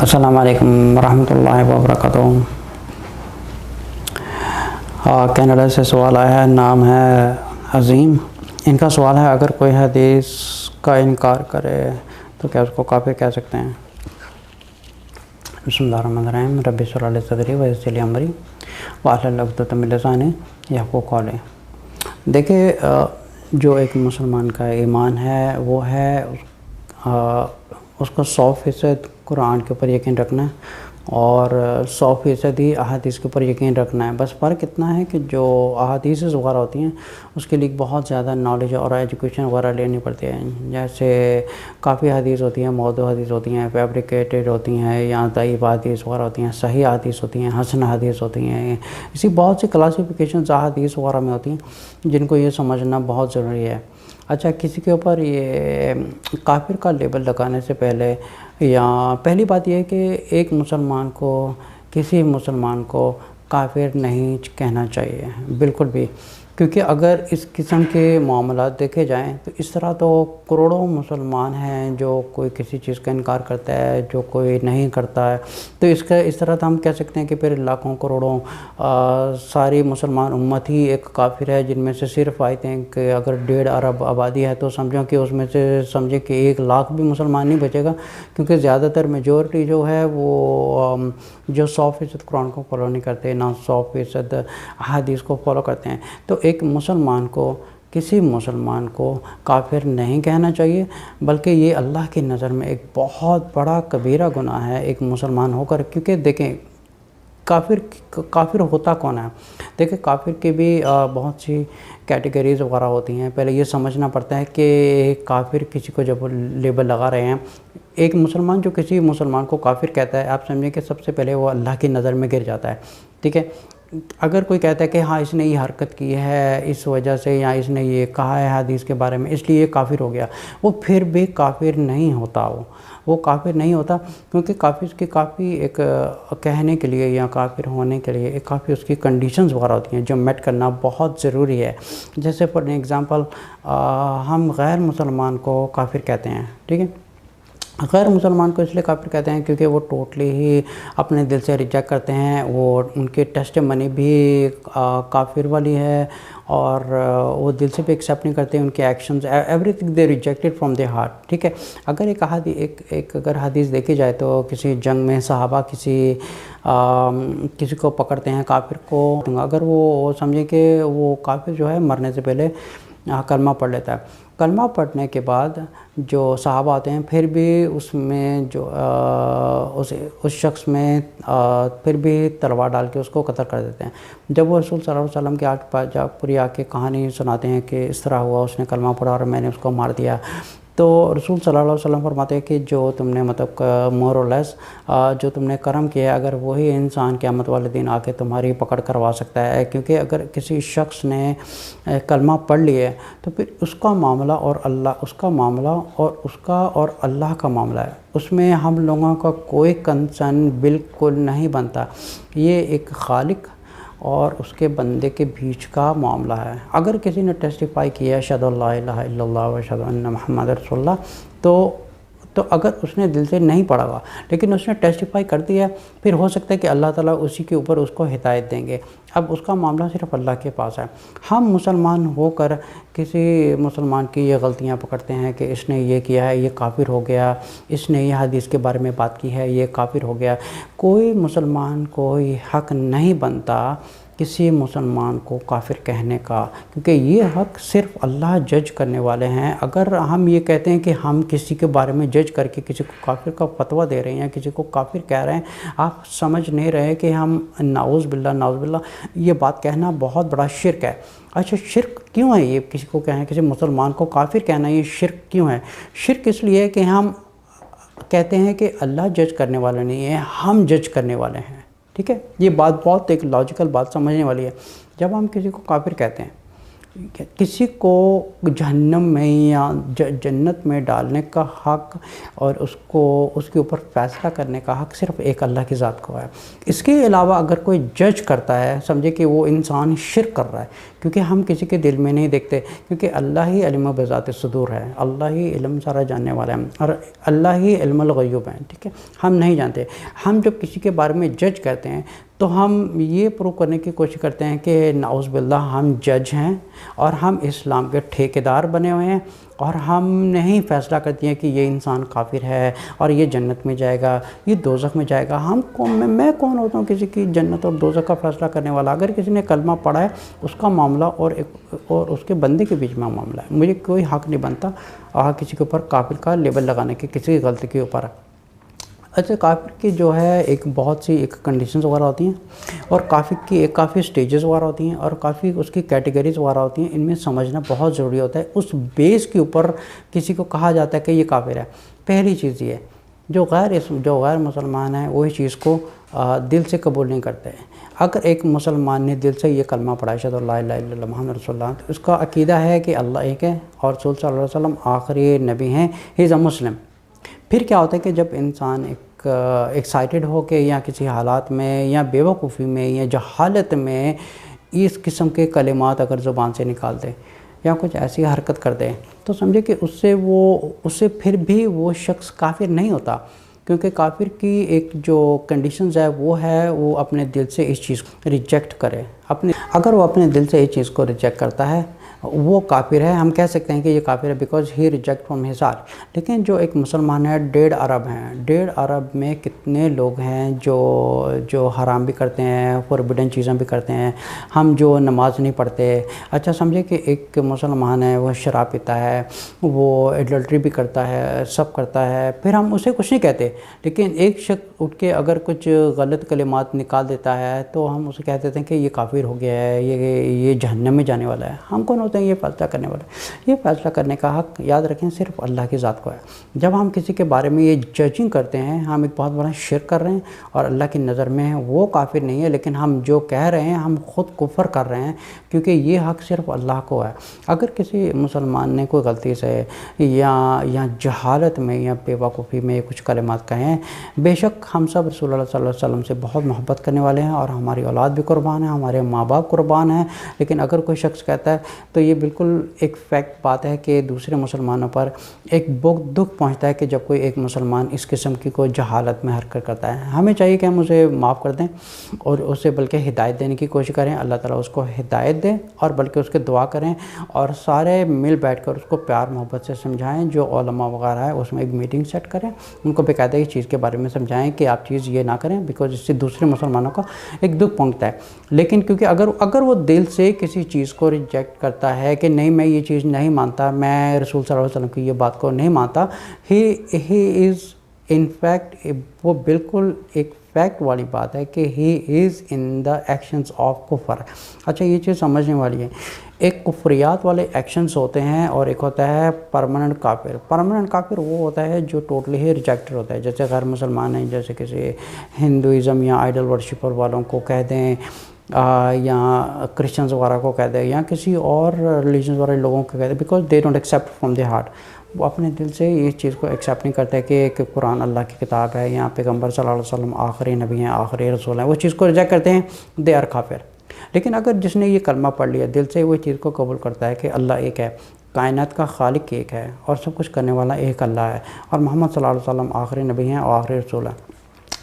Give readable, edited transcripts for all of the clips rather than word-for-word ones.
السلام علیکم ورحمۃ اللہ وبرکاتہ۔ کینیڈا سے سوال آیا ہے، نام ہے عظیم۔ ان کا سوال ہے، اگر کوئی حدیث کا انکار کرے تو کیا اس کو کافر کہہ سکتے ہیں؟ بسم اللہ الرحمن الرحیم۔ رب اشرح لی صدری ویسر لی امری واحلل عقدۃ من لسانی یفقہوا قولی۔ دیکھیں، جو ایک مسلمان کا ایمان ہے وہ ہے اس کو 100% قرآن کے اوپر یقین رکھنا ہے اور 100% ہی احادیث کے اوپر یقین رکھنا ہے۔ بس فرق اتنا ہے کہ جو احادیث وغیرہ ہوتی ہیں اس کے لیے بہت زیادہ نالج اور ایجوکیشن وغیرہ لینی پڑتی ہے۔ جیسے کافی حدیث ہوتی ہیں، موضوع حدیث ہوتی ہیں، فیبریکیٹڈ ہوتی ہیں، یا ضعیف حدیث وغیرہ ہوتی ہیں، صحیح حدیث ہوتی ہیں، حسن حدیث ہوتی ہیں۔ اسی بہت سی کلاسیفیکیشنز احادیث وغیرہ میں ہوتی ہیں جن کو یہ سمجھنا بہت ضروری ہے۔ اچھا، کسی کے اوپر یہ کافر کا لیبل لگانے سے پہلے یا پہلی بات یہ ہے کہ ایک مسلمان کو کسی مسلمان کو کافر نہیں کہنا چاہیے بالکل بھی، کیونکہ اگر اس قسم کے معاملات دیکھے جائیں تو اس طرح تو کروڑوں مسلمان ہیں جو کوئی کسی چیز کا انکار کرتا ہے، جو کوئی نہیں کرتا ہے، تو اس طرح تو ہم کہہ سکتے ہیں کہ پھر لاکھوں کروڑوں ساری مسلمان امت ہی ایک کافر ہے، جن میں سے صرف آئی تھنک کہ اگر 1.5 ارب آبادی ہے تو سمجھو کہ اس میں سے سمجھے کہ 1 لاکھ بھی مسلمان نہیں بچے گا، کیونکہ زیادہ تر میجورٹی جو ہے وہ جو 100% قرآن کو فالو نہیں کرتے، نہ 100% حدیث کو فالو کرتے ہیں۔ تو ایک مسلمان کو کسی مسلمان کو کافر نہیں کہنا چاہیے، بلکہ یہ اللہ کی نظر میں ایک بہت بڑا کبیرہ گناہ ہے ایک مسلمان ہو کر۔ کیونکہ دیکھیں، کافر ہوتا کون ہے؟ دیکھیں، کافر کی بھی بہت سی کیٹیگریز وغیرہ ہوتی ہیں۔ پہلے یہ سمجھنا پڑتا ہے کہ کافر کسی کو جب لیبل لگا رہے ہیں، ایک مسلمان جو کسی مسلمان کو کافر کہتا ہے، آپ سمجھیں کہ سب سے پہلے وہ اللہ کی نظر میں گر جاتا ہے، ٹھیک ہے؟ اگر کوئی کہتا ہے کہ ہاں اس نے یہ حرکت کی ہے اس وجہ سے، یا اس نے یہ کہا ہے حدیث کے بارے میں اس لیے یہ کافر ہو گیا، وہ پھر بھی کافر نہیں ہوتا، وہ کافر نہیں ہوتا، کیونکہ کافر کی کافی ایک کہنے کے لیے یا کافر ہونے کے لیے ایک کافی اس کی کنڈیشنز وغیرہ ہوتی ہیں جو میٹ کرنا بہت ضروری ہے۔ جیسے فار ایگزامپل ہم غیر مسلمان کو کافر کہتے ہیں، ٹھیک ہے؟ غیر مسلمان کو اس لیے کافر کہتے ہیں کیونکہ وہ ٹوٹلی ہی اپنے دل سے ریجیکٹ کرتے ہیں، وہ ان کی ٹیسٹ منی بھی کافر والی ہے، اور وہ دل سے بھی ایکسیپٹ نہیں کرتے، ان کے actions every thing they rejected from the heart, ٹھیک ہے؟ اگر اگر حدیث دیکھی جائے تو کسی جنگ میں صحابہ کسی کو پکڑتے ہیں کافر کو، اگر وہ سمجھیں کہ وہ کافر جو ہے مرنے سے پہلے کلمہ پڑھ لیتا ہے، کلمہ پڑھنے کے بعد جو صحابہ آتے ہیں پھر بھی اس میں جو اس شخص میں پھر بھی تلوار ڈال کے اس کو قتل کر دیتے ہیں۔ جب وہ رسول صلی اللہ علیہ وسلم کے آگے پوری آ کے کہانی سناتے ہیں کہ اس طرح ہوا، اس نے کلمہ پڑھا اور میں نے اس کو مار دیا، تو رسول صلی اللہ علیہ وسلم فرماتے ہیں کہ جو تم نے مطلب مور اور لیس جو تم نے کرم کیا ہے، اگر وہی انسان قیامت والے دن آ کے تمہاری پکڑ کروا سکتا ہے، کیونکہ اگر کسی شخص نے کلمہ پڑھ لی ہے تو پھر اس کا معاملہ اور اللہ کا معاملہ ہے، اس میں ہم لوگوں کا کوئی کنسرن بالکل نہیں بنتا۔ یہ ایک خالق اور اس کے بندے کے بیچ کا معاملہ ہے۔ اگر کسی نے ٹیسٹیفائی کیا اشہد ان لا الہ الا اللہ و اشہد ان محمد رسول اللہ، تو اگر اس نے دل سے نہیں پڑھا ہوا لیکن اس نے ٹیسٹیفائی کر دیا، پھر ہو سکتا ہے کہ اللہ تعالیٰ اسی کے اوپر اس کو ہدایت دیں گے۔ اب اس کا معاملہ صرف اللہ کے پاس ہے۔ ہم مسلمان ہو کر کسی مسلمان کی یہ غلطیاں پکڑتے ہیں کہ اس نے یہ کیا ہے، یہ کافر ہو گیا، اس نے یہ حدیث کے بارے میں بات کی ہے، یہ کافر ہو گیا۔ کوئی مسلمان کوئی حق نہیں بنتا کسی مسلمان کو کافر کہنے کا، کیونکہ یہ حق صرف اللہ جج کرنے والے ہیں۔ اگر ہم یہ کہتے ہیں کہ ہم کسی کے بارے میں جج کر کے کسی کو کافر کا فتویٰ دے رہے ہیں، کسی کو کافر کہہ رہے ہیں، آپ سمجھ نہیں رہے کہ ہم نعوذ باللہ یہ بات کہنا بہت بڑا شرک ہے۔ اچھا، شرک کیوں ہے؟ یہ کسی کو کہیں، کسی مسلمان کو کافر کہنا یہ شرک کیوں ہے؟ شرک اس لیے کہ ہم کہتے ہیں کہ اللہ جج کرنے والا نہیں ہے، ہم جج کرنے والے ہیں، ٹھیک ہے؟ یہ بات بہت ایک لاجیکل بات سمجھنے والی ہے۔ جب ہم کسی کو کافر کہتے ہیں کسی کو جہنم میں یا جنت میں ڈالنے کا حق اور اس کے اوپر فیصلہ کرنے کا حق صرف ایک اللہ کی ذات کو ہے۔ اس کے علاوہ اگر کوئی جج کرتا ہے، سمجھے کہ وہ انسان شرک کر رہا ہے، کیونکہ ہم کسی کے دل میں نہیں دیکھتے، کیونکہ اللہ ہی علم بذات صدور ہے، اللہ ہی علم سارا جاننے والا ہے، اور اللہ ہی علم الغیوب ہے، ٹھیک ہے، ہم نہیں جانتے۔ ہم جب کسی کے بارے میں جج کرتے ہیں تو ہم یہ پروو کرنے کی کوشش کرتے ہیں کہ نعوذ باللہ ہم جج ہیں اور ہم اسلام کے ٹھیکیدار بنے ہوئے ہیں، اور ہم نہیں فیصلہ کرتی ہیں کہ یہ انسان کافر ہے اور یہ جنت میں جائے گا، یہ دوزخ میں جائے گا۔ میں کون ہوتا ہوں کسی کی جنت اور دوزخ کا فیصلہ کرنے والا؟ اگر کسی نے کلمہ پڑھا ہے اس کا معاملہ اور اس کے بندے کے بیچ میں معاملہ ہے، مجھے کوئی حق نہیں بنتا کسی کے اوپر کافر کا لیبل لگانے کی، کسی کی غلطی کے اوپر۔ اچھا، کافر کی جو ہے ایک بہت سی ایک کنڈیشنز وغیرہ ہوتی ہیں، اور کافر کی ایک کافی سٹیجز وغیرہ ہوتی ہیں، اور کافی اس کی کیٹیگریز وغیرہ ہوتی ہیں۔ ان میں سمجھنا بہت ضروری ہوتا ہے۔ اس بیس کے اوپر کسی کو کہا جاتا ہے کہ یہ کافر ہے۔ پہلی چیز یہ ہے، جو غیر مسلمان ہیں وہ اس چیز کو دل سے قبول نہیں کرتے ہیں۔ اگر ایک مسلمان نے دل سے یہ کلمہ پڑھا اشہد ان لا الہ الا اللہ محمد رسول اللہ، تو اس کا عقیدہ ہے کہ اللہ ایک ہے اور رسول صلی اللہ علیہ وسلم آخری نبی ہیں، ہی از اے مسلم۔ پھر کیا ہوتا ہے کہ جب انسان ایکسائٹڈ ہو کے یا کسی حالات میں یا بیوقوفی میں یا جہالت میں اس قسم کے کلمات اگر زبان سے نکال دے یا کچھ ایسی حرکت کر دے، تو سمجھے کہ اس سے پھر بھی وہ شخص کافر نہیں ہوتا، کیونکہ کافر کی ایک جو کنڈیشنز ہے وہ اپنے دل سے اس چیز کو ریجیکٹ کرے۔ اگر وہ اپنے دل سے اس چیز کو ریجیکٹ کرتا ہے وہ کافر ہے، ہم کہہ سکتے ہیں کہ یہ کافر ہے because he reject from his heart. لیکن جو ایک مسلمان ہے، 1.5 ارب ہیں، 1.5 ارب میں کتنے لوگ ہیں جو حرام بھی کرتے ہیں، فوربیڈن چیزیں بھی کرتے ہیں، ہم جو نماز نہیں پڑھتے۔ اچھا سمجھے کہ ایک مسلمان ہے، وہ شراب پیتا ہے، وہ ایڈلٹری بھی کرتا ہے، سب کرتا ہے، پھر ہم اسے کچھ نہیں کہتے، لیکن ایک شخص اٹھ کے اگر کچھ غلط کلمات نکال دیتا ہے تو ہم اسے کہہ دیتے ہیں کہ یہ کافر ہو گیا ہے، یہ جہنم میں جانے والا ہے۔ ہم کون ہوتے ہیں یہ فیصلہ کرنے والے؟ یہ فیصلہ کرنے کا حق یاد رکھیں صرف اللہ کی ذات کو ہے۔ جب ہم کسی کے بارے میں یہ ججنگ کرتے ہیں، ہم ایک بہت بڑا شرک کر رہے ہیں، اور اللہ کی نظر میں وہ کافر نہیں ہے، لیکن ہم جو کہہ رہے ہیں ہم خود کفر کر رہے ہیں، کیونکہ یہ حق صرف اللہ کو ہے۔ اگر کسی مسلمان نے کوئی غلطی سے یا جہالت میں یا بیوقوفی میں کچھ کلمات کہیں، بے شک ہم سب رسول اللہ صلی اللہ علیہ وسلم سے بہت محبت کرنے والے ہیں، اور ہماری اولاد بھی قربان ہے، ہمارے ماں باپ قربان ہیں، لیکن اگر کوئی شخص کہتا ہے تو یہ بالکل ایک فیکٹ بات ہے کہ دوسرے مسلمانوں پر ایک دکھ پہنچتا ہے کہ جب کوئی ایک مسلمان اس قسم کی کوئی جہالت میں حرکت کرتا ہے۔ ہمیں چاہیے کہ ہم اسے معاف کر دیں اور اسے بلکہ ہدایت دینے کی کوشش کریں، اللہ تعالیٰ اس کو ہدایت دے، اور بلکہ اس کے دعا کریں، اور سارے مل بیٹھ کر اس کو پیار محبت سے سمجھائیں۔ جو علماء وغیرہ ہے اس میں ایک میٹنگ سیٹ کریں، ان کو باقاعدہ اس چیز کے بارے میں سمجھائیں کہ آپ چیز یہ نہ کریں، بیکاز اس سے دوسرے مسلمانوں کا ایک دکھ پہنچتا ہے۔ لیکن کیونکہ اگر وہ دل سے کسی چیز کو ریجیکٹ کرتا ہے کہ نہیں میں یہ چیز نہیں مانتا، میں رسول صلی اللہ علیہ وسلم کی یہ بات کو نہیں مانتا، ہی از ان فیکٹ، وہ بالکل ایک فیکٹ والی بات ہے کہ ہی از ان دا ایکشنز آف کفر۔ اچھا یہ چیز سمجھنے والی ہے، ایک کفریات والے ایکشنز ہوتے ہیں اور ایک ہوتا ہے پرماننٹ کافر۔ پرماننٹ کافر وہ ہوتا ہے جو ٹوٹلی ہی ریجیکٹڈ ہوتا ہے، جیسے غیر مسلمان ہیں، جیسے کسی ہندوازم یا آئیڈل ورشپر والوں کو کہہ دیں، یا کرسچنز وغیرہ کو کہہ دیں، یا کسی اور ریلیجنز والے لوگوں کو کہہ دیں، because they don't accept from the heart. وہ اپنے دل سے اس چیز کو ایکسیپٹ نہیں کرتے کہ قرآن اللہ کی کتاب ہے، یا پیغمبر صلی اللہ علیہ وسلم آخری نبی ہیں، آخری رسول ہیں، وہ چیز کو ریجیکٹ کرتے ہیں، دے آر کافر۔ لیکن اگر جس نے یہ کلمہ پڑھ لیا، دل سے وہ چیز کو قبول کرتا ہے کہ اللہ ایک ہے، کائنات کا خالق ایک ہے، اور سب کچھ کرنے والا ایک اللہ ہے، اور محمد صلی اللہ علیہ وسلم آخری نبی ہیں اور آخری رسول ہیں،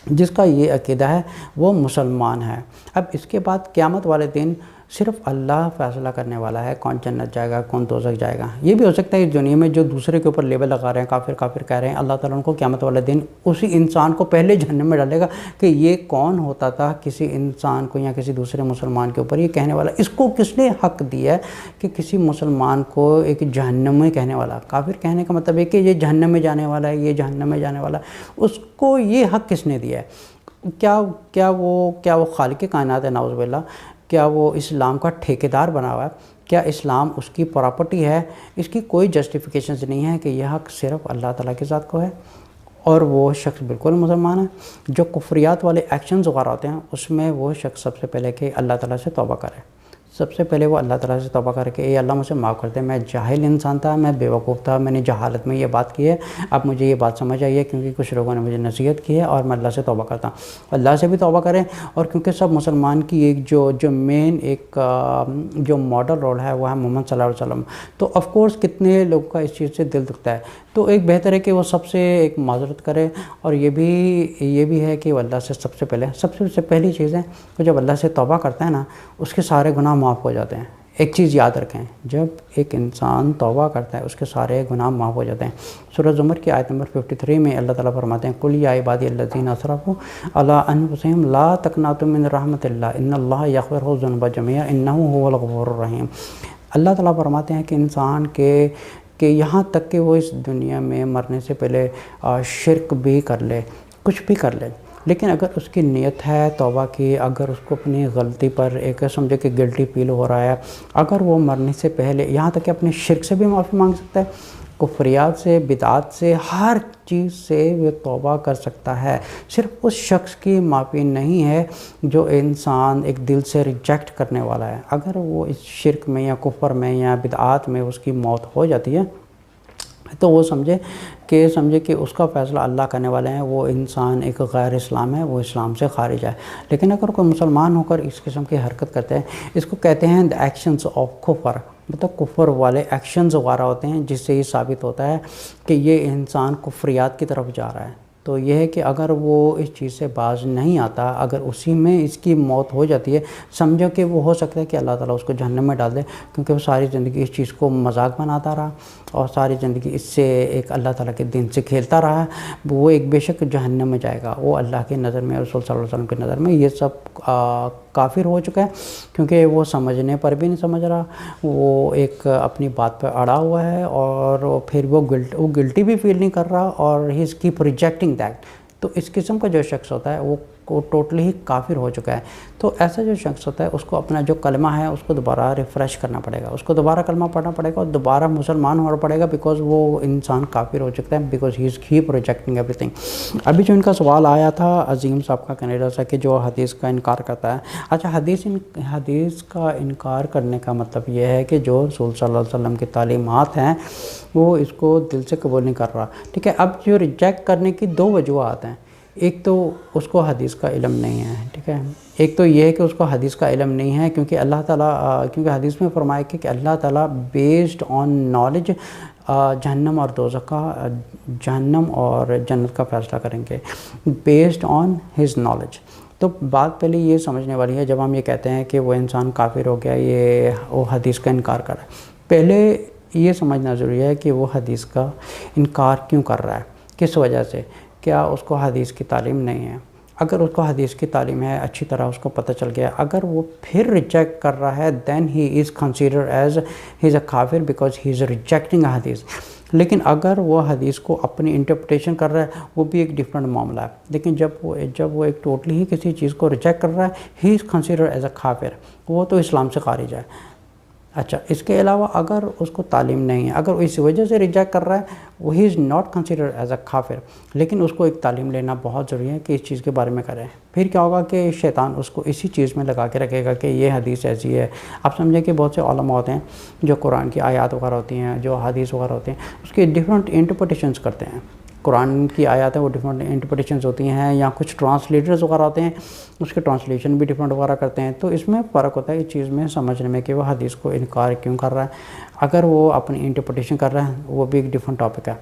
جس کا یہ عقیدہ ہے وہ مسلمان ہے۔ اب اس کے بعد قیامت والے دن صرف اللہ فیصلہ کرنے والا ہے کون جنت جائے گا، کون دوزخ جائے گا۔ یہ بھی ہو سکتا ہے اس دنیا میں جو دوسرے کے اوپر لیبل لگا رہے ہیں، کافر کافر کہہ رہے ہیں، اللہ تعالیٰ ان کو قیامت والے دن اسی انسان کو پہلے جہنم میں ڈالے گا کہ یہ کون ہوتا تھا کسی انسان کو یا کسی دوسرے مسلمان کے اوپر یہ کہنے والا، اس کو کس نے حق دیا ہے کہ کسی مسلمان کو ایک جہنم میں کہنے والا؟ کافر کہنے کا مطلب ہے کہ یہ جہنم میں جانے والا ہے، یہ جہنم میں جانے والا ہے، اس کو یہ حق کس نے دیا ہے؟ کیا وہ خالق کائنات ہے؟ نعوذ باللہ۔ کیا وہ اسلام کا ٹھیکیدار بنا ہوا ہے؟ کیا اسلام اس کی پراپرٹی ہے؟ اس کی کوئی جسٹیفیکیشنز نہیں ہے کہ یہ حق صرف اللہ تعالیٰ کی ذات کو ہے، اور وہ شخص بالکل مسلمان ہے۔ جو کفریات والے ایکشنز وغیرہ ہوتے ہیں اس میں وہ شخص سب سے پہلے کہ اللہ تعالیٰ سے توبہ کرے، سب سے پہلے وہ اللہ تعالیٰ سے توبہ کر کے اے اللہ مجھے معاف کر دے، میں جاہل انسان تھا، میں بیوقوف تھا، میں نے جہالت میں یہ بات کی ہے، اب مجھے یہ بات سمجھ آئی ہے کیونکہ کچھ لوگوں نے مجھے نصیحت کی ہے اور میں اللہ سے توبہ کرتا ہوں۔ اللہ سے بھی توبہ کریں، اور کیونکہ سب مسلمان کی ایک جو مین ایک جو ماڈل رول ہے وہ ہے محمد صلی اللہ علیہ وسلم، تو آف کورس کتنے لوگوں کا اس چیز سے دل دکھتا ہے، تو ایک بہتر ہے کہ وہ سب سے ایک معذرت کرے، اور یہ بھی ہے کہ وہ اللہ سے سب سے پہلی چیز ہے کہ جب اللہ سے توبہ کرتا ہے نا اس کے سارے گناہ معاف ہو جاتے ہیں۔ ایک چیز یاد رکھیں، جب ایک انسان توبہ کرتا ہے اس کے سارے گناہ معاف ہو جاتے ہیں۔ سورہ زمر کی آیت نمبر 53 میں اللہ تعالیٰ فرماتے ہیں قُلْ یا عِبَادِیَ الَّذِینَ أَسْرَفُوا عَلَىٰ أَنفُسِہِمْ لَا تَقْنَطُوا مِن رَحْمَتِ اللَّهِ إِنَّ اللَّهَ يَغْفِرُ الذُّنُوبَ جَمِيعًا إِنَّهُ هُوَ الْغَفُورُ الرَّحِيمُ۔ اللہ تعالیٰ فرماتے ہیں کہ انسان کہ یہاں تک کہ وہ اس دنیا میں مرنے سے پہلے شرک بھی کر لے، کچھ بھی کر لے، لیکن اگر اس کی نیت ہے توبہ کی، اگر اس کو اپنی غلطی پر ایک سمجھے کہ گلٹی فیل ہو رہا ہے، اگر وہ مرنے سے پہلے یہاں تک کہ اپنے شرک سے بھی معافی مانگ سکتا ہے، کفریات سے، بدعات سے، ہر چیز سے وہ توبہ کر سکتا ہے۔ صرف اس شخص کی معافی نہیں ہے جو انسان ایک دل سے ریجیکٹ کرنے والا ہے، اگر وہ اس شرک میں یا کفر میں یا بدعات میں اس کی موت ہو جاتی ہے تو وہ سمجھے کہ اس کا فیصلہ اللہ کرنے والے ہیں، وہ انسان ایک غیر اسلام ہے، وہ اسلام سے خارج ہے۔ لیکن اگر کوئی مسلمان ہو کر اس قسم کی حرکت کرتے ہیں، اس کو کہتے ہیں the actions of کفر، مطلب کفر والے ایکشنز وغیرہ ہوتے ہیں، جس سے یہ ثابت ہوتا ہے کہ یہ انسان کفریات کی طرف جا رہا ہے۔ تو یہ ہے کہ اگر وہ اس چیز سے باز نہیں آتا، اگر اسی میں اس کی موت ہو جاتی ہے، سمجھو کہ وہ ہو سکتا ہے کہ اللہ تعالیٰ اس کو جہنم میں ڈال دے، کیونکہ وہ ساری زندگی اس چیز کو مذاق بناتا رہا اور ساری زندگی اس سے ایک اللہ تعالیٰ کے دین سے کھیلتا رہا، وہ ایک بے شک جہنم میں جائے گا۔ وہ اللہ کی نظر میں، رسول صلی اللہ علیہ وسلم کی نظر میں یہ سب کافر ہو چکا ہے، کیونکہ وہ سمجھنے پر بھی نہیں سمجھ رہا، وہ ایک اپنی بات پہ اڑا ہوا ہے، اور پھر وہ گلٹی بھی فیل نہیں کر رہا، اور ہی از کیپ ریجیکٹنگ دیٹ۔ تو اس قسم کا جو شخص ہوتا ہے وہ ٹوٹلی ہی کافر ہو چکا ہے۔ تو ایسا جو شخص ہوتا ہے اس کو اپنا جو کلمہ ہے اس کو دوبارہ ریفریش کرنا پڑے گا، اس کو دوبارہ کلمہ پڑھنا پڑے گا اور دوبارہ مسلمان ہونا پڑے گا، بیکاز وہ انسان کافر ہو چکتا ہے، because he is keep rejecting every thing. ابھی جو ان کا سوال آیا تھا عظیم صاحب کا کینیڈا سے کہ جو حدیث کا انکار کرتا ہے، اچھا حدیث کا انکار کرنے کا مطلب یہ ہے کہ جو رسول صلی اللہ علیہ وسلم کی تعلیمات ہیں وہ اس کو دل سے قبول نہیں کر رہا، ٹھیک ہے۔ اب جو ریجیکٹ کرنے کی دو وجوہات ہیں، ایک تو اس کو حدیث کا علم نہیں ہے، ٹھیک ہے، ایک تو یہ ہے کہ اس کو حدیث کا علم نہیں ہے، کیونکہ اللہ تعالیٰ کیونکہ حدیث میں فرمایا کہ اللہ تعالیٰ بیسڈ آن نالج جہنم اور دوزخ کا، جہنم اور جنت کا فیصلہ کریں گے بیسڈ آن ہز نالج۔ تو بات پہلے یہ سمجھنے والی ہے، جب ہم یہ کہتے ہیں کہ وہ انسان کافر ہو گیا، وہ حدیث کا انکار کر رہا ہے، پہلے یہ سمجھنا ضروری ہے کہ وہ حدیث کا انکار کیوں کر رہا ہے، کس وجہ سے، کیا اس کو حدیث کی تعلیم نہیں ہے؟ اگر اس کو حدیث کی تعلیم ہے، اچھی طرح اس کو پتہ چل گیا، اگر وہ پھر ریجیکٹ کر رہا ہے then he is considered as he is a kafir because he is rejecting a حدیث۔ لیکن اگر وہ حدیث کو اپنی انٹرپریٹیشن کر رہا ہے وہ بھی ایک ڈیفرنٹ معاملہ ہے، لیکن جب وہ ایک ٹوٹلی ہی کسی چیز کو ریجیکٹ کر رہا ہے he is considered as a kafir، وہ تو اسلام سے خارج ہے۔ اچھا، اس کے علاوہ اگر اس کو تعلیم نہیں ہے، اگر اس وجہ سے ریجیکٹ کر رہا ہے، وہ he is not considered as a کافر، لیکن اس کو ایک تعلیم لینا بہت ضروری ہے کہ اس چیز کے بارے میں کریں۔ پھر کیا ہوگا کہ شیطان اس کو اسی چیز میں لگا کے رکھے گا کہ یہ حدیث ایسی ہے۔ آپ سمجھیں کہ بہت سے علماء ہوتے ہیں جو قرآن کی آیات وغیرہ ہوتی ہیں، جو حدیث وغیرہ ہوتے ہیں، اس کے ڈیفرنٹ انٹرپریٹیشنز کرتے ہیں۔ قرآن کی آیات ہیں وہ ڈیفرنٹ انٹرپریٹیشنز ہوتی ہیں، یا کچھ ٹرانسلیٹرز وغیرہ ہوتے ہیں اس کے ٹرانسلیشن بھی ڈیفرنٹ وغیرہ کرتے ہیں، تو اس میں فرق ہوتا ہے اس چیز میں سمجھنے میں کہ وہ حدیث کو انکار کیوں کر رہا ہے۔ اگر وہ اپنی انٹرپریٹیشن کر رہا ہے وہ بھی ایک ڈیفرنٹ ٹاپک ہے،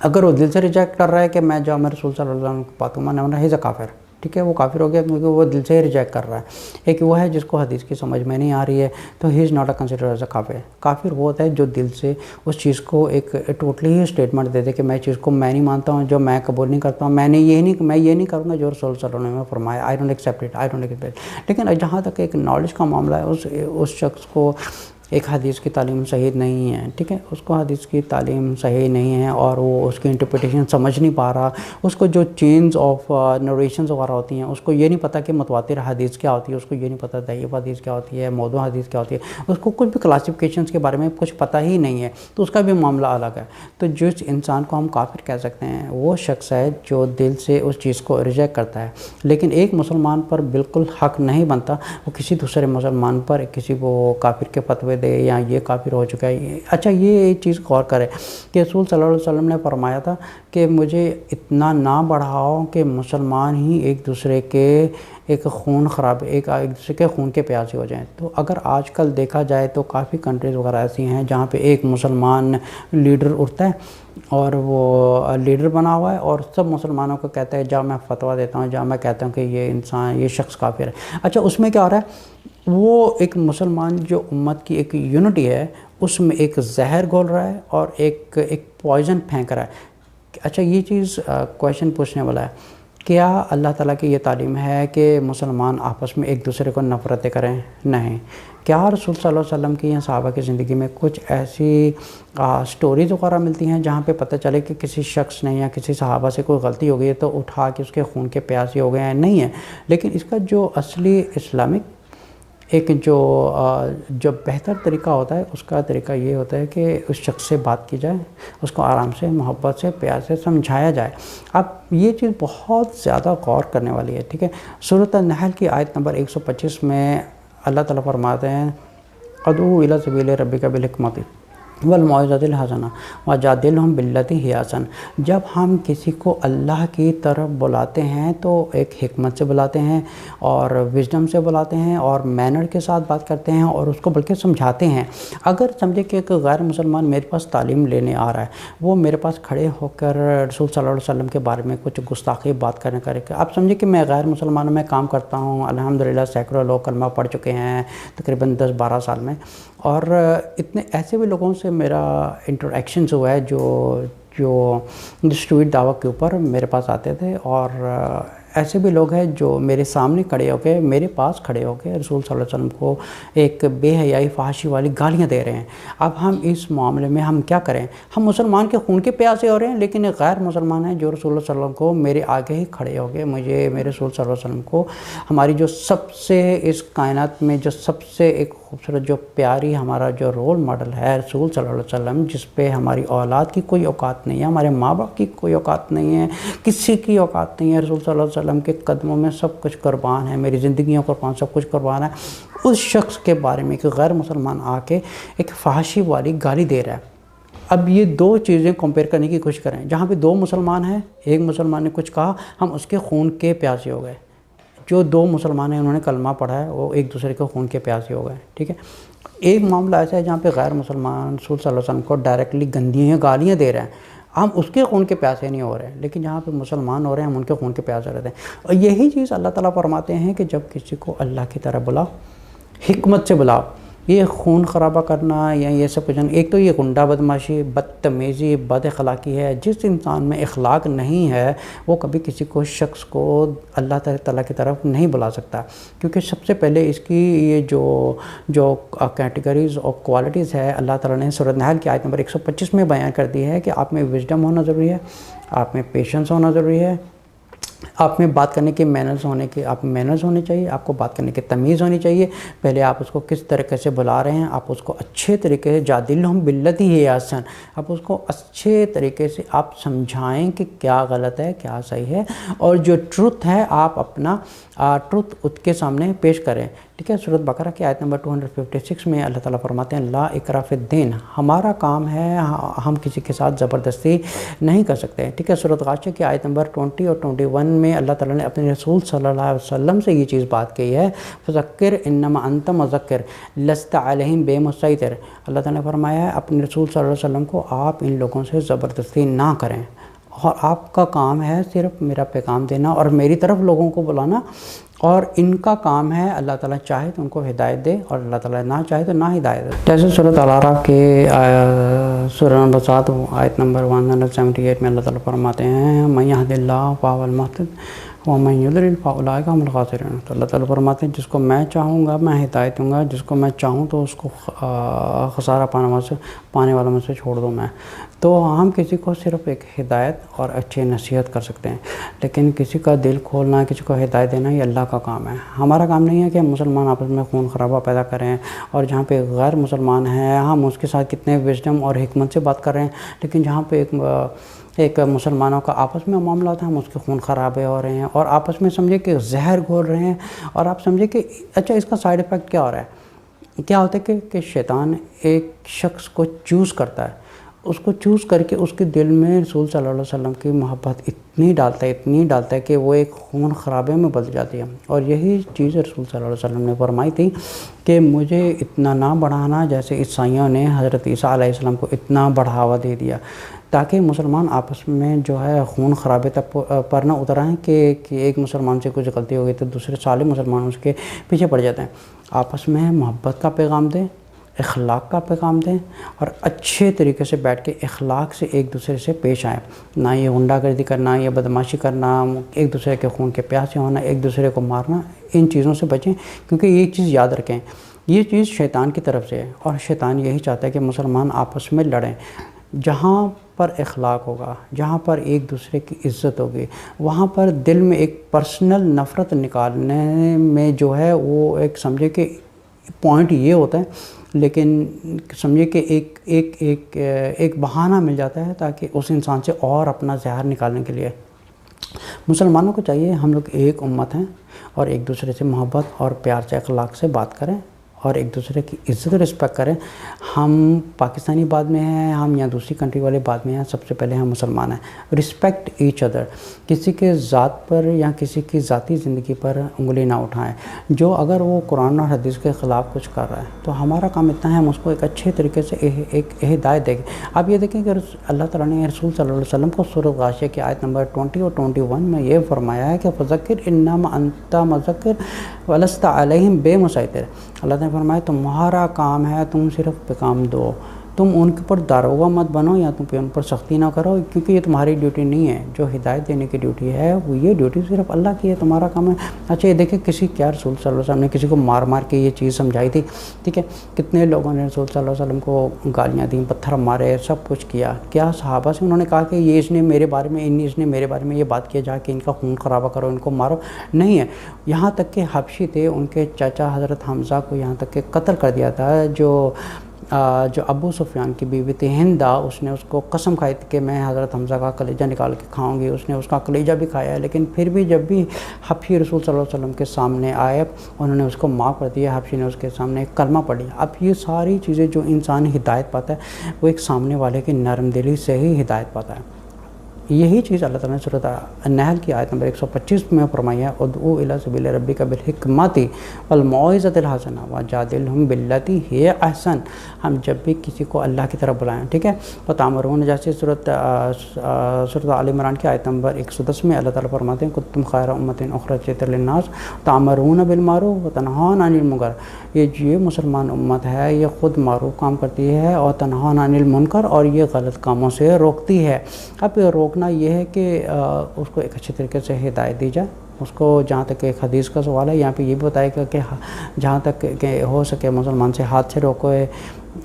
اگر وہ دل سے ریجیکٹ کر رہا ہے کہ میں جامع رسول صلی اللہ علیہ وسلم کی بات کو ماننا ہی از اے کافر، ٹھیک ہے، وہ کافر ہو گیا کیونکہ وہ دل سے ریجیکٹ کر رہا ہے۔ ایک وہ ہے جس کو حدیث کی سمجھ میں نہیں آ رہی ہے، تو he is not a considered as a کافر۔ کافر وہ ہوتا ہے جو دل سے اس چیز کو ایک ٹوٹلی ہی اسٹیٹمنٹ دے دے کہ میں چیز کو میں نہیں مانتا ہوں، جو میں قبول نہیں کرتا ہوں، میں یہ نہیں کروں گا جو رسول صلی اللہ علیہ وسلم نے فرمایا، I don't accept it, I don't accept it. لیکن جہاں تک ایک نالج کا معاملہ ہے، اس شخص کو ایک حدیث کی تعلیم صحیح نہیں ہے، ٹھیک ہے، اس کو حدیث کی تعلیم صحیح نہیں ہے اور وہ اس کی انٹرپریٹیشن سمجھ نہیں پا رہا، اس کو جو چینز آف نریشنز وغیرہ ہوتی ہیں اس کو یہ نہیں پتہ کہ متواتر حدیث کیا ہوتی ہے، اس کو یہ نہیں پتہ ضعیف حدیث کیا ہوتی ہے، موضوع حدیث کیا ہوتی ہے، اس کو کچھ بھی کلاسیفیکیشنز کے بارے میں کچھ پتہ ہی نہیں ہے، تو اس کا بھی معاملہ الگ ہے۔ تو جس انسان کو ہم کافر کہہ سکتے ہیں وہ شخص ہے جو دل سے اس چیز کو ریجیکٹ کرتا ہے، لیکن ایک مسلمان پر بالکل حق نہیں بنتا وہ کسی دوسرے مسلمان پر کسی کو کافر کے فتوے دے یا یہ کافر ہو چکا ہے۔ اچھا، یہ چیز غور کرے کہ رسول صلی اللہ علیہ وسلم نے فرمایا تھا کہ مجھے اتنا نہ بڑھاؤ کہ مسلمان ہی ایک دوسرے کے ایک دوسرے کے خون کے پیاسے ہو جائیں۔ تو اگر آج کل دیکھا جائے تو کافی کنٹریز وغیرہ ایسی ہیں جہاں پہ ایک مسلمان لیڈر اٹھتا ہے اور وہ لیڈر بنا ہوا ہے اور سب مسلمانوں کو کہتا ہے جا میں فتویٰ دیتا ہوں، جا میں کہتا ہوں کہ یہ شخص کافر ہے۔ اچھا، اس میں کیا ہو رہا ہے، وہ ایک مسلمان جو امت کی ایک یونٹی ہے اس میں ایک زہر گھول رہا ہے اور ایک پوائزن پھینک رہا ہے۔ اچھا، یہ چیز کویشچن پوچھنے والا ہے، کیا اللہ تعالیٰ کی یہ تعلیم ہے کہ مسلمان آپس میں ایک دوسرے کو نفرتیں کریں؟ نہیں۔ کیا رسول صلی اللہ علیہ وسلم کی یا صحابہ کی زندگی میں کچھ ایسی سٹوریز وغیرہ ملتی ہیں جہاں پہ پتہ چلے کہ کسی شخص نے یا کسی صحابہ سے کوئی غلطی ہو گئی ہے تو اٹھا کے اس کے خون کے پیاسے ہو گئے ہیں؟ نہیں ہے۔ لیکن اس کا جو اصلی اسلامک ایک جو بہتر طریقہ ہوتا ہے اس کا طریقہ یہ ہوتا ہے کہ اس شخص سے بات کی جائے، اس کو آرام سے، محبت سے، پیار سے سمجھایا جائے۔ اب یہ چیز بہت زیادہ غور کرنے والی ہے، ٹھیک ہے۔ سورۃ النحل کی آیت نمبر 125 میں اللہ تعالیٰ فرماتے ہیں ادعو الی سبیل ربک بالحکمۃ والموعظۃ الحسنہ وجادلہم باللتی ہی احسن۔ جب ہم کسی کو اللہ کی طرف بلاتے ہیں تو ایک حکمت سے بلاتے ہیں اور وزڈم سے بلاتے ہیں اور مینر کے ساتھ بات کرتے ہیں اور اس کو بلکہ سمجھاتے ہیں۔ اگر سمجھے کہ ایک غیر مسلمان میرے پاس تعلیم لینے آ رہا ہے، وہ میرے پاس کھڑے ہو کر رسول صلی اللہ علیہ وسلم کے بارے میں کچھ گستاخی بات کرنے کا، آپ سمجھے کہ میں غیر مسلمانوں میں کام کرتا ہوں، الحمدللہ سینکڑوں لوگ کلمہ پڑھ چکے ہیں تقریباً 10-12 سال میں، اور اتنے ایسے بھی لوگوں سے میرا انٹریکشنز ہوا ہے جو اسٹریٹ دعوت کے اوپر میرے پاس آتے تھے، اور ایسے بھی لوگ ہیں جو میرے سامنے کھڑے ہو کے، میرے پاس کھڑے ہو کے رسول صلی اللہ علیہ وسلم کو ایک بے حیائی فحاشی والی گالیاں دے رہے ہیں۔ اب ہم اس معاملے میں ہم کیا کریں؟ ہم مسلمان کے خون کے پیاسے ہو رہے ہیں، لیکن ایک غیر مسلمان ہیں جو رسول اللہ صلی اللہ علیہ وسلم کو میرے آگے ہی کھڑے ہو گئے، میرے رسول صلی اللہ علیہ وسلم کو، ہماری جو سب سے اس کائنات میں جو سب سے ایک خوبصورت جو پیاری ہمارا جو رول ماڈل ہے رسول صلی اللہ علیہ وسلم، جس پہ ہماری اولاد کی کوئی اوقات نہیں ہے، ہمارے ماں باپ کی کوئی اوقات نہیں ہے، کسی کی اوقات نہیں ہے، رسول صلی اللہ علیہ وسلم کے قدموں میں سب کچھ قربان ہے، میری زندگیوں قربان، سب کچھ قربان ہے۔ اس شخص کے بارے میں ایک غیر مسلمان آ کے ایک فحاشی والی گالی دے رہا ہے۔ اب یہ دو چیزیں کمپیئر کرنے کی کوشش کریں، جہاں پہ دو مسلمان ہیں، ایک مسلمان نے کچھ کہا، ہم اس کے خون کے پیاسے ہو گئے۔ جو دو مسلمان ہیں انہوں نے کلمہ پڑھا ہے، وہ ایک دوسرے کے خون کے پیاسے ہو گئے، ٹھیک ہے۔ ایک معاملہ ایسا ہے جہاں پہ غیر مسلمان رسول صلی اللہ علیہ وسلم کو ڈائریکٹلی گالیاں دے رہے ہیں، ہم اس کے خون کے پیاسے نہیں ہو رہے ہیں، لیکن جہاں پہ مسلمان ہو رہے ہیں ہم ان کے خون کے پیاسے رہتے ہیں۔ اور یہی چیز اللہ تعالیٰ فرماتے ہیں کہ جب کسی کو اللہ کی طرح بلاؤ، حکمت سے بلاؤ، یہ خون خرابہ کرنا یا یہ سب کچھ، ایک تو یہ غنڈہ بدماشی، بدتمیزی، بد اخلاقی ہے۔ جس انسان میں اخلاق نہیں ہے وہ کبھی کسی کو شخص کو اللہ تعالیٰ کی طرف نہیں بلا سکتا، کیونکہ سب سے پہلے اس کی یہ جو کیٹیگریز اور کوالٹیز ہے اللہ تعالیٰ نے سورۃ النحل کی آیت نمبر 125 میں بیان کر دی ہے کہ آپ میں وزڈم ہونا ضروری ہے، آپ میں پیشنس ہونا ضروری ہے، آپ میں بات کرنے کے مینرز ہونے چاہیے، آپ کو بات کرنے کی تمیز ہونی چاہیے۔ پہلے آپ اس کو کس طریقے سے بلا رہے ہیں، آپ اس کو اچھے طریقے سے جادلہم باللتی ہی احسن، آپ اس کو اچھے طریقے سے آپ سمجھائیں کہ کیا غلط ہے کیا صحیح ہے، اور جو ٹروتھ ہے آپ اپنا ٹروتھ اس کے سامنے پیش کریں، ٹھیک ہے۔ سورۃ بقرہ کی آیت نمبر 256 میں اللہ تعالیٰ فرماتے ہیں لا اکراہ فی الدین، ہمارا کام ہے ہم کسی کے ساتھ زبردستی نہیں کر سکتے، ٹھیک ہے۔ سورۃ غاشیہ کی آیت نمبر 20 اور 21 میں اللہ تعالیٰ نے اپنے رسول صلی اللہ علیہ وسلم سے یہ چیز بات کی ہے، فذکر انما انت مذکر لست علیہم بمسیطر، اللہ تعالیٰ نے فرمایا ہے اپنے رسول صلی اللہ علیہ وسلم کو آپ ان لوگوں سے زبردستی نہ کریں، اور آپ کا کام ہے صرف میرا پیغام دینا اور میری طرف لوگوں کو بلانا، اور ان کا کام ہے اللہ تعالیٰ چاہے تو ان کو ہدایت دے اور اللہ تعالیٰ نہ چاہے تو نہ ہدایت دے. جیسے سورۃ الاعراف کے سورہ نمبر 7 آیت نمبر 178 میں اللہ تعالیٰ فرماتے ہیں من یہد اللہ فہو المہتد ومن یضلل فاولئک هم الخاسرون. تو اللہ تعالیٰ فرماتے ہیں جس کو میں چاہوں گا میں ہدایت دوں گا، جس کو میں چاہوں تو اس کو خسارہ پانے والوں میں سے چھوڑ دوں میں. تو ہم کسی کو صرف ایک ہدایت اور اچھی نصیحت کر سکتے ہیں، لیکن کسی کا دل کھولنا، کسی کو ہدایت دینا یہ اللہ کا کام ہے. ہمارا کام نہیں ہے کہ ہم مسلمان آپس میں خون خرابہ پیدا کریں، اور جہاں پہ غیر مسلمان ہیں ہم اس کے ساتھ کتنے وزڈم اور حکمت سے بات کر رہے ہیں، لیکن جہاں پہ ایک مسلمانوں کا آپس میں معاملہ ہوتا ہے ہم اس کے خون خرابے ہو رہے ہیں اور آپس میں سمجھے کہ زہر گھول رہے ہیں. اور آپ سمجھے کہ اچھا اس کا سائیڈ ایفیکٹ کیا ہو رہا ہے؟ کیا ہوتا ہے کہ شیطان ایک شخص کو چوز کرتا ہے، اس کو چوز کر کے اس کے دل میں رسول صلی اللہ علیہ وسلم کی محبت اتنی ڈالتا ہے کہ وہ ایک خون خرابے میں بدل جاتی ہے. اور یہی چیز رسول صلی اللہ علیہ وسلم نے فرمائی تھی کہ مجھے اتنا نہ بڑھانا جیسے عیسائیوں نے حضرت عیسیٰ علیہ السلام کو اتنا بڑھاوا دے دیا، تاکہ مسلمان آپس میں جو ہے خون خرابے تک پر نہ اتر آئیں کہ ایک مسلمان سے کچھ غلطی ہو گئی تو دوسرے سارے مسلمان اس کے پیچھے پڑ جاتے ہیں. آپس میں محبت کا پیغام دیں، اخلاق کا پیغام دیں، اور اچھے طریقے سے بیٹھ کے اخلاق سے ایک دوسرے سے پیش آئیں. نہ یہ غنڈہ گردی کرنا، یہ بدماشی کرنا، ایک دوسرے کے خون کے پیاسے ہونا، ایک دوسرے کو مارنا، ان چیزوں سے بچیں. کیونکہ یہ چیز یاد رکھیں، یہ چیز شیطان کی طرف سے ہے، اور شیطان یہی چاہتا ہے کہ مسلمان آپس میں لڑیں. جہاں پر اخلاق ہوگا، جہاں پر ایک دوسرے کی عزت ہوگی، وہاں پر دل میں ایک پرسنل نفرت نکالنے میں جو ہے وہ ایک سمجھے کہ پوائنٹ یہ ہوتا ہے، لیکن سمجھے کہ ایک بہانہ مل جاتا ہے تاکہ اس انسان سے اور اپنا زہر نکالنے کے لیے. مسلمانوں کو چاہیے ہم لوگ ایک امت ہیں اور ایک دوسرے سے محبت اور پیار سے اخلاق سے بات کریں اور ایک دوسرے کی عزت و رسپیکٹ کریں. ہم پاکستانی بعد میں ہیں، ہم یا دوسری کنٹری والے بعد میں ہیں، سب سے پہلے ہم مسلمان ہیں. Respect each other. کسی کے ذات پر یا کسی کی ذاتی زندگی پر انگلی نہ اٹھائیں. جو اگر وہ قرآن اور حدیث کے خلاف کچھ کر رہا ہے تو ہمارا کام اتنا ہے ہم اس کو ایک اچھے طریقے سے ایک ہدایت دیں. آپ یہ دیکھیں کہ اللہ تعالیٰ نے رسول صلی اللہ علیہ وسلم کو سورۃ غاشیہ کی آیت نمبر 20 اور 21 میں یہ فرمایا ہے کہ فذکر انما انت مذکر ولست علیہم بمسیطر. اللہ نے فرمایا تمہارا کام ہے تم صرف پیغام دو، تم ان کے پر داروغہ مت بنو یا تم ان پر سختی نہ کرو، کیونکہ یہ تمہاری ڈیوٹی نہیں ہے. جو ہدایت دینے کی ڈیوٹی ہے وہ یہ ڈیوٹی صرف اللہ کی ہے، تمہارا کام ہے. اچھا یہ دیکھیں رسول صلی اللہ علیہ وسلم نے کسی کو مار کے یہ چیز سمجھائی تھی، ٹھیک ہے. کتنے لوگوں نے رسول صلی اللہ علیہ وسلم کو گالیاں دیں، پتھر مارے، سب کچھ کیا. کیا صحابہ سے انہوں نے کہا کہ یہ اس نے میرے بارے میں یہ بات کیا جا کہ ان کا خون خرابہ کرو، ان کو مارو؟ نہیں ہے. یہاں تک کہ حبشی تھے، ان کے چاچا حضرت حمزہ کو یہاں تک کہ قتل کر دیا تھا. جو ابو سفیان کی بیوی تھی ہندہ، اس نے اس کو قسم کھائی تھی کہ میں حضرت حمزہ کا کلیجہ نکال کے کھاؤں گی. اس نے اس کا کلیجہ بھی کھایا ہے، لیکن پھر بھی جب بھی حبشی رسول صلی اللہ علیہ وسلم کے سامنے آئے انہوں نے اس کو معاف کر دیا. حبشی نے اس کے سامنے ایک کلمہ پڑھ لیا. اب یہ ساری چیزیں جو انسان ہدایت پاتا ہے وہ ایک سامنے والے کی نرم دلی سے ہی ہدایت پاتا ہے. یہی چیز اللہ تعالیٰ نے سورۃ النحل کی آیت نمبر 125 میں فرمائی ہے ادعو الی سبیل ربک بالحکمۃ والموعظۃ الحسنہ وجادلھم باللتی ہی احسن. ہم جب بھی کسی کو اللہ کی طرف بلائیں، ٹھیک ہے. وتأمرون جیسے سورۃ آل عمران کی آیت نمبر 110 میں اللہ تعالیٰ فرماتے ہیں کنتم خیر امۃ اخرجت للناس تأمرون بالمعروف وتنہون عن المنکر. یہ مسلمان امت ہے، یہ خود معروف کام کرتی ہے اور تنہون عن المنکر، اور یہ غلط کاموں سے روکتی ہے. اب روکنا یہ ہے کہ اس کو ایک اچھے طریقے سے ہدایت دی جائے. اس کو جہاں تک ایک حدیث کا سوال ہے یہاں پہ یہ بھی بتائے گا کہ جہاں تک کہ ہو سکے مسلمان سے ہاتھ سے روکو.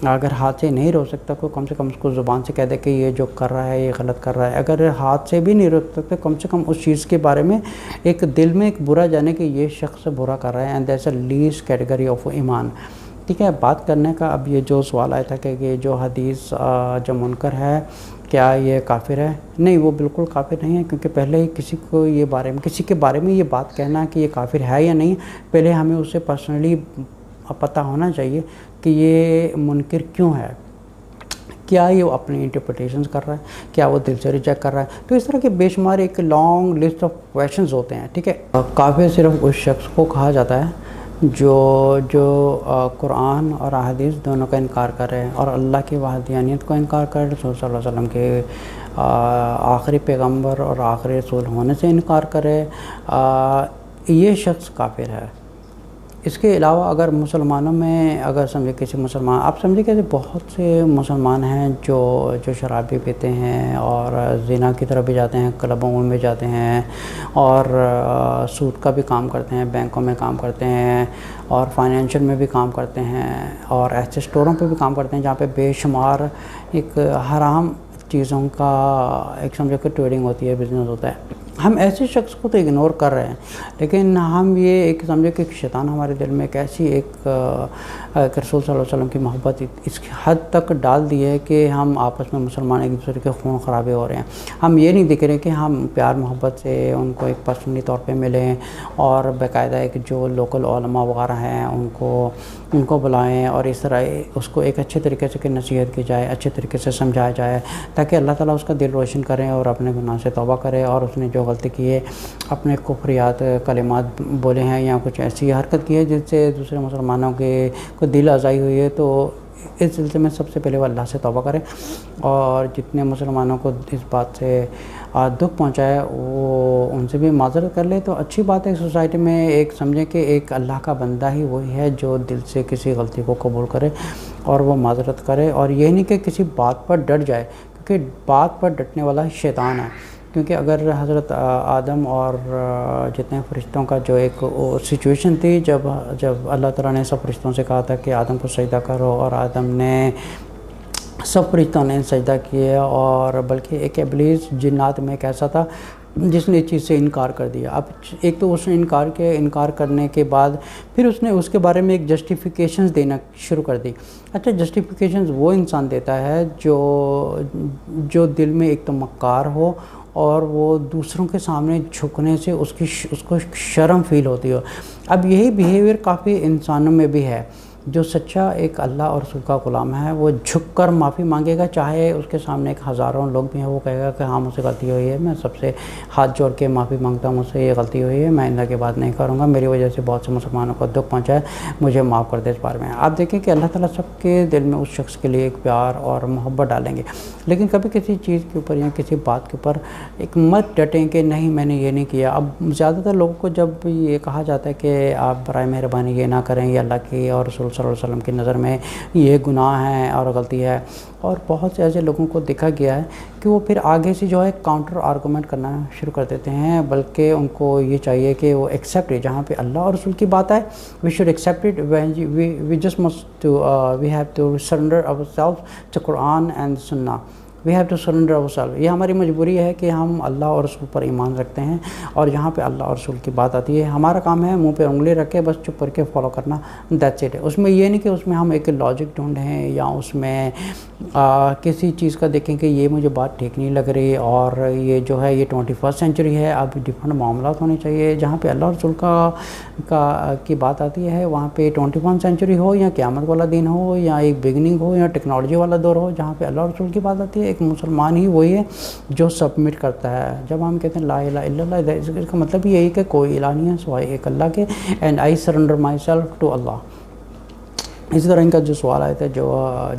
اگر ہاتھ سے نہیں روک سکتا کوئی، کم سے کم اس کو زبان سے کہہ دے کہ یہ جو کر رہا ہے یہ غلط کر رہا ہے. اگر ہاتھ سے بھی نہیں روک سکتے کم سے کم اس چیز کے بارے میں ایک دل میں ایک برا جانے کہ یہ شخص برا کر رہا ہے. And that's a list category of ایمان. ٹھیک ہے. بات کرنے کا اب یہ جو سوال آیا تھا کہ یہ جو حدیث جو منکر ہے کیا یہ کافر ہے؟ نہیں، وہ بالکل کافر نہیں ہے، کیونکہ پہلے ہی کسی کے بارے میں یہ بات کہنا کہ یہ کافر ہے یا نہیں، پہلے ہمیں اسے پرسنلی پتہ ہونا چاہیے کہ یہ منکر کیوں ہے. کیا یہ اپنی انٹرپریٹیشنز کر رہا ہے، کیا وہ دل سے ریجیکٹ کر رہا ہے. تو اس طرح کے بے شمار ایک لانگ لسٹ آف کویشچنز ہوتے ہیں. ٹھیک ہے. کافر صرف اس شخص کو کہا جاتا ہے جو قرآن اور احادیث دونوں کا انکار کرے اور اللہ کی وحدانیت کو انکار کرے، رسول صلی اللہ علیہ وسلم کے آخری پیغمبر اور آخری رسول ہونے سے انکار کرے. یہ شخص کافر ہے۔ اس کے علاوہ اگر مسلمانوں میں اگر سمجھے کسی مسلمان، آپ سمجھے کہ بہت سے مسلمان ہیں جو شراب بھی پیتے ہیں اور زنا کی طرف بھی جاتے ہیں، کلبوں میں جاتے ہیں اور سود کا بھی کام کرتے ہیں، بینکوں میں کام کرتے ہیں اور فائنینشیل میں بھی کام کرتے ہیں اور ایسے اسٹوروں پہ بھی کام کرتے ہیں جہاں پہ بے شمار ایک حرام چیزوں کا ایک سمجھے کہ ٹریڈنگ ہوتی ہے، بزنس ہوتا ہے۔ ہم ایسے شخص کو تو اگنور کر رہے ہیں، لیکن ہم یہ ایک سمجھے کہ شیطان ہمارے دل میں ایک ایسی ایک رسول صلی اللہ علیہ وسلم کی محبت اس حد تک ڈال دی ہے کہ ہم آپس میں مسلمان ایک دوسرے کے خون خرابے ہو رہے ہیں۔ ہم یہ نہیں دیکھ رہے کہ ہم پیار محبت سے ان کو ایک پرسنلی طور پہ ملیں اور باقاعدہ ایک جو لوکل علماء وغیرہ ہیں ان کو بلائیں اور اس طرح اس کو ایک اچھے طریقے سے نصیحت کی جائے، اچھے طریقے سے سمجھایا جائے تاکہ اللہ تعالیٰ اس کا دل روشن کرے اور اپنے گناہ سے توبہ کرے، اور اس نے جو غلطی کی ہے، اپنے کفریات کلمات بولے ہیں یا کچھ ایسی حرکت کی ہے جس سے دوسرے مسلمانوں کے کو دل آزائی ہوئی ہے، تو اس سلسلے میں سب سے پہلے وہ اللہ سے توبہ کرے اور جتنے مسلمانوں کو اس بات سے دکھ پہنچائے وہ ان سے بھی معذرت کر لے۔ تو اچھی بات ہے سوسائٹی میں ایک سمجھیں کہ ایک اللہ کا بندہ ہی وہی ہے جو دل سے کسی غلطی کو قبول کرے اور وہ معذرت کرے، اور یہ نہیں کہ کسی بات پر ڈٹ جائے، کیونکہ بات پر ڈٹنے والا شیطان ہے۔ کیونکہ اگر حضرت آدم اور جتنے فرشتوں کا جو ایک سچویشن تھی جب اللہ تعالیٰ نے سب فرشتوں سے کہا تھا کہ آدم کو سجدہ کرو، اور آدم نے سب فرشتوں نے سجدہ کیے، اور بلکہ ایک ابلیس جنات میں ایک ایسا تھا جس نے اس چیز سے انکار کر دیا۔ اب ایک تو اس نے انکار کرنے کے بعد پھر اس نے اس کے بارے میں ایک جسٹیفیکیشنز دینا شروع کر دی۔ اچھا، جسٹیفیکیشنز وہ انسان دیتا ہے جو دل میں ایک تو مکار ہو اور وہ دوسروں کے سامنے جھکنے سے اس کو شرم فیل ہوتی ہو۔ اب یہی بیہیویئر کافی انسانوں میں بھی ہے۔ جو سچا ایک اللہ اور رسول کا غلام ہے وہ جھک کر معافی مانگے گا، چاہے اس کے سامنے ایک ہزاروں لوگ بھی ہیں، وہ کہے گا کہ ہاں مجھ سے غلطی ہوئی ہے، میں سب سے ہاتھ جوڑ کے معافی مانگتا ہوں، مجھ سے یہ غلطی ہوئی ہے، میں آئندہ کے بعد نہیں کروں گا، میری وجہ سے بہت سے مسلمانوں کو دکھ پہنچا ہے، مجھے معاف کر دے اس بارے میں۔ آپ دیکھیں کہ اللہ تعالیٰ سب کے دل میں اس شخص کے لیے ایک پیار اور محبت ڈالیں گے، لیکن کبھی کسی چیز کے اوپر یا کسی بات کے اوپر ایک مت ڈٹیں کہ نہیں میں نے یہ نہیں کیا۔ اب زیادہ تر لوگوں کو جب یہ کہا جاتا ہے کہ آپ برائے مہربانی یہ نہ کریں، یہ اللہ کی اور رسول صلی اللہ علیہ وسلم کی نظر میں یہ گناہ ہے اور غلطی ہے، اور بہت سے ایسے لوگوں کو دیکھا گیا ہے کہ وہ پھر آگے سے جو ہے کاؤنٹر آرگومنٹ کرنا شروع کر دیتے ہیں، بلکہ ان کو یہ چاہیے کہ وہ ایکسیپٹ ہے، جہاں پہ اللہ اور رسول کی بات ہے we should accept it, we just must to we have to surrender our self to Quran and سنہ، we have to surrender our self. یہ ہماری مجبوری ہے کہ ہم اللہ اور رسول پر ایمان رکھتے ہیں، اور جہاں پہ اللہ اور رسول کی بات آتی ہے ہمارا کام ہے منہ پہ انگلی رکھ کے بس چپ کر کے فالو کرنا، دیٹس اٹ ہے۔ اس میں یہ نہیں کہ اس میں ہم ایک لاجک ڈھونڈیں یا اس میں کسی چیز کا دیکھیں کہ یہ مجھے بات ٹھیک نہیں لگ رہی، اور یہ جو ہے یہ 21 سینچری ہے، اب ڈفرینٹ معاملات ہونے چاہیے۔ جہاں پہ اللہ اور رسول کی بات آتی ہے وہاں پہ 21 سینچری ہو یا قیامت والا دن ہو یا ایک بگننگ ہو یا ٹیکنالوجی والا دور ہو، جہاں پہ اللہ اور رسول کی بات آتی ہے ایک مسلمان ہی وہی ہے جو سبمٹ کرتا ہے۔ جب ہم کہتے ہیں لا الہ الا اللہ، اس کا مطلب یہی کہ کوئی الہ نہیں ہے سوائے ایک اللہ کے، and I surrender my self to اللہ۔ اسی طرح ان کا جو سوال آیا تھا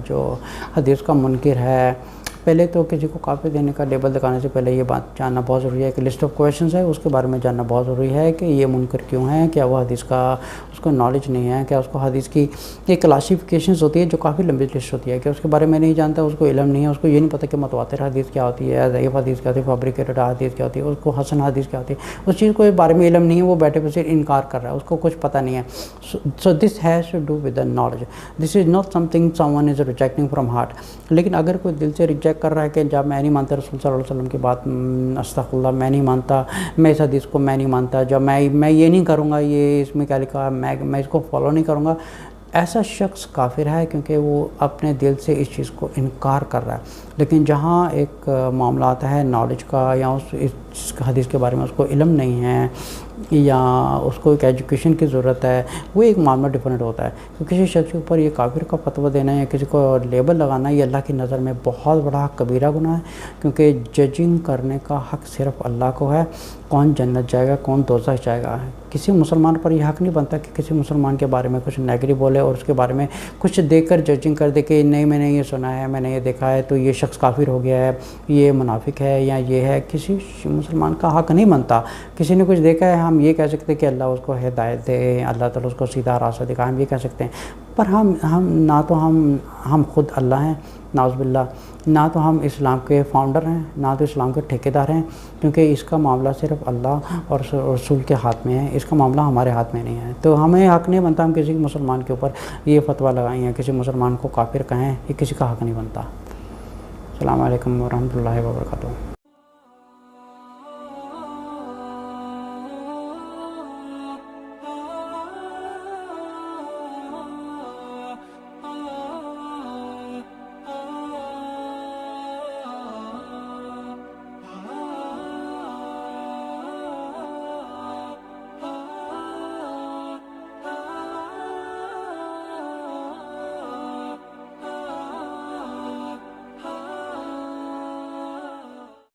جو حدیث کا منکر ہے، پہلے تو کسی کو کافر دینے کا لیبل دکھانے سے پہلے یہ بات جاننا بہت ضروری ہے کہ لسٹ آف کویشچنز ہے، اس کے بارے میں جاننا بہت ضروری ہے کہ یہ منکر کیوں ہے، کیا وہ حدیث کا اس کو نالج نہیں ہے، کیا اس کو حدیث کی ایک کلاسیفیکیشنز ہوتی ہے جو کافی لمبی لسٹ ہوتی ہے کہ اس کے بارے میں نہیں جانتا، اس کو علم نہیں ہے، اس کو یہ نہیں پتہ کہ متواتر حدیث کیا ہوتی ہے، ضعیف حدیث کیا ہوتی ہے، فیبریکیٹڈ حدیث کیا ہوتی ہے، اس کو حسن حدیث کیا ہوتی ہے، اس چیز کو اس بارے میں علم نہیں ہے، وہ بیٹھے پہ صرف انکار کر رہا ہے، اس کو کچھ پتہ نہیں ہے۔ So this has to do with the knowledge, this is not something someone is rejecting from heart. لیکن اگر کوئی دل سے ریجیکٹ کر رہا ہے کہ جب میں نہیں مانتا رسول صلی اللہ علیہ وسلم کی بات، استغفر اللہ، میں نہیں مانتا، میں اس حدیث کو میں نہیں مانتا، جب میں یہ نہیں کروں گا، یہ اس میں کیا لکھا ہے، میں اس کو فالو نہیں کروں گا، ایسا شخص کافر ہے کیونکہ وہ اپنے دل سے اس چیز کو انکار کر رہا ہے۔ لیکن جہاں ایک معاملہ آتا ہے نالج کا یا اس حدیث کے بارے میں اس کو علم نہیں ہے یا اس کو ایک ایجوکیشن کی ضرورت ہے، وہ ایک معاملہ ڈیفرنٹ ہوتا ہے۔ تو کسی شخص کے اوپر یہ کافر کا فتویٰ دینا یا کسی کو لیبل لگانا یہ اللہ کی نظر میں بہت بڑا کبیرہ گناہ ہے، کیونکہ ججنگ کرنے کا حق صرف اللہ کو ہے، کون جنت جائے گا کون دوزخ جائے گا۔ کسی مسلمان پر یہ حق نہیں بنتا کہ کسی مسلمان کے بارے میں کچھ نیگیٹو بولے اور اس کے بارے میں کچھ دیکھ کر ججنگ کر دے کہ نہیں میں نے یہ سنا ہے، میں نے یہ دیکھا ہے تو یہ شخص کافر ہو گیا ہے، یہ منافق ہے یا یہ ہے۔ کسی مسلمان کا حق نہیں بنتا. کسی نے کچھ دیکھا ہے ہم یہ کہہ سکتے ہیں کہ اللہ اس کو ہدایت دے, اللہ تعالیٰ اس کو سیدھا راستہ دکھائے, ہم یہ کہہ سکتے ہیں. پر ہم نہ تو ہم خود اللہ ہیں نعوذ باللہ, نہ تو ہم اسلام کے فاؤنڈر ہیں, نہ تو اسلام کے ٹھیکیدار ہیں, کیونکہ اس کا معاملہ صرف اللہ اور رسول کے ہاتھ میں ہے, اس کا معاملہ ہمارے ہاتھ میں نہیں ہے. تو ہمیں حق نہیں بنتا ہم کسی مسلمان کے اوپر یہ فتویٰ لگائیں یا کسی مسلمان کو کافر کہیں, یہ کسی کا حق نہیں بنتا. السلام علیکم ورحمۃ اللہ وبرکاتہ.